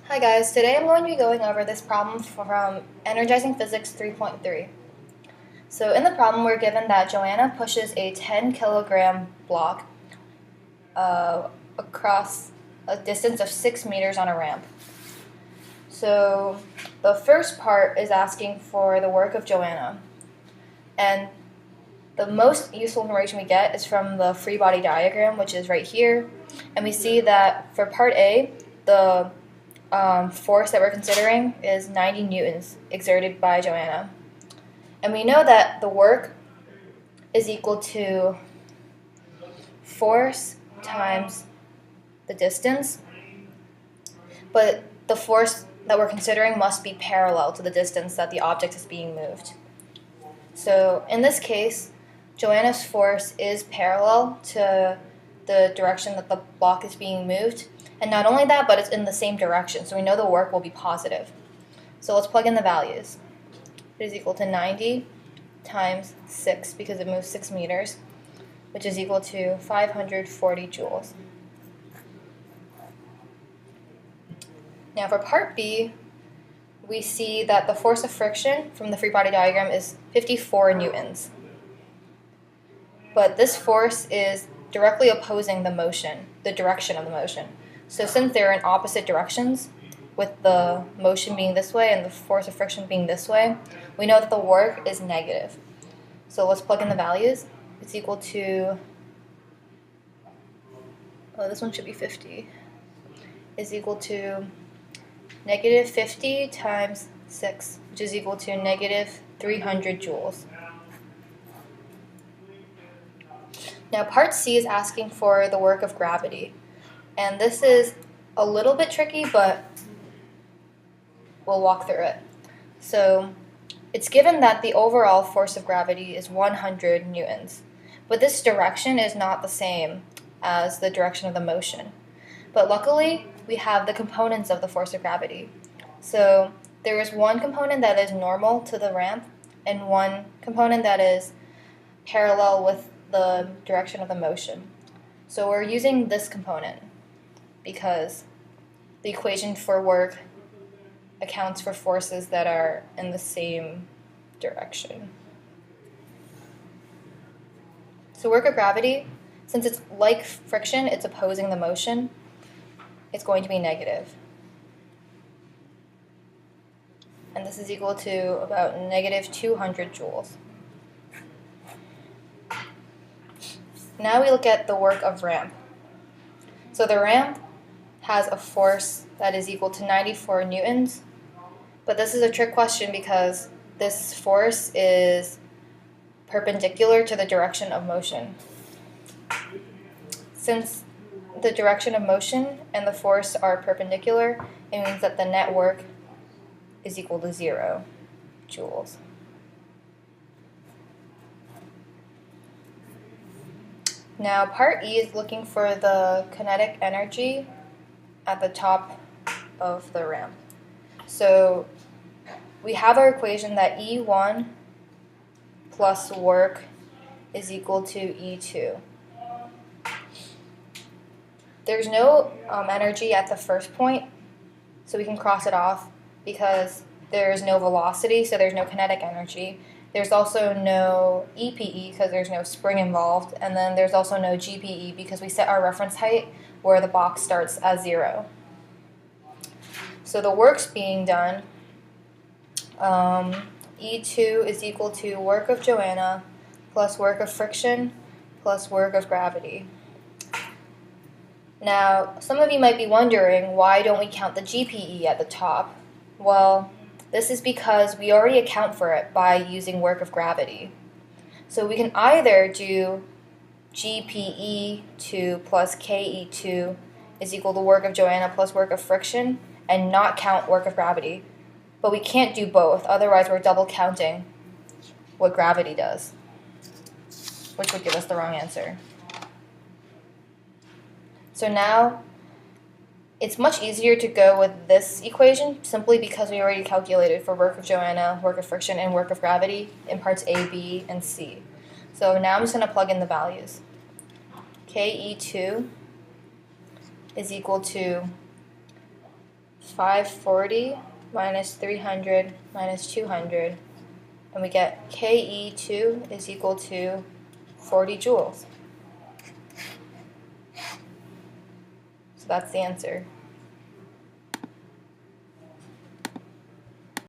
Hi guys, today I'm going to be going over this problem from Energizing Physics 3.3. So in the problem we're given that Joanna pushes a 10 kilogram block across a distance of 6 meters on a ramp. So the first part is asking for the work of Joanna, and the most useful information we get is from the free body diagram, which is right here, and we see that for part A, the force that we're considering is 90 newtons exerted by Joanna. And we know that the work is equal to force times the distance, but the force that we're considering must be parallel to the distance that the object is being moved. So in this case, Joanna's force is parallel to the direction that the block is being moved. And not only that, but it's in the same direction, so we know the work will be positive. So let's plug in the values. It is equal to 90 times 6, because it moves 6 meters, which is equal to 540 joules. Now for part B, we see that the force of friction from the free body diagram is 54 newtons. But this force is directly opposing the motion, the direction of the motion. So since they're in opposite directions, with the motion being this way and the force of friction being this way, we know that the work is negative. So let's plug in the values. It's equal to, this one should be 50, is equal to negative 50 times 6, which is equal to negative 300 joules. Now part C is asking for the work of gravity. And this is a little bit tricky, but we'll walk through it. So it's given that the overall force of gravity is 100 newtons. But this direction is not the same as the direction of the motion. But luckily, we have the components of the force of gravity. So there is one component that is normal to the ramp, and one component that is parallel with the direction of the motion. So we're using this component because the equation for work accounts for forces that are in the same direction. So work of gravity, since it's like friction, it's opposing the motion, it's going to be negative. And this is equal to about negative 200 joules. Now we look at the work of ramp. So the ramp has a force that is equal to 94 newtons, but this is a trick question because this force is perpendicular to the direction of motion. Since the direction of motion and the force are perpendicular, it means that the net work is equal to 0 joules. Now part E is looking for the kinetic energy at the top of the ramp. So we have our equation that E1 plus work is equal to E2. There's no energy at the first point, so we can cross it off because there is no velocity, so there's no kinetic energy. There's also no EPE because there's no spring involved, and then there's also no GPE because we set our reference height where the box starts at 0. So the work's being done. E2 is equal to work of Joanna plus work of friction plus work of gravity. Now, some of you might be wondering, why don't we count the GPE at the top? Well, this is because we already account for it by using work of gravity. So we can either do GPE2 plus KE2 is equal to work of Joanna plus work of friction and not count work of gravity. But we can't do both, otherwise we're double counting what gravity does, which would give us the wrong answer. So now it's much easier to go with this equation simply because we already calculated for work of Joanna, work of friction, and work of gravity in parts A, B, and C. So now I'm just going to plug in the values. KE2 is equal to 540 minus 300 minus 200, and we get Ke2 is equal to 40 joules. So that's the answer.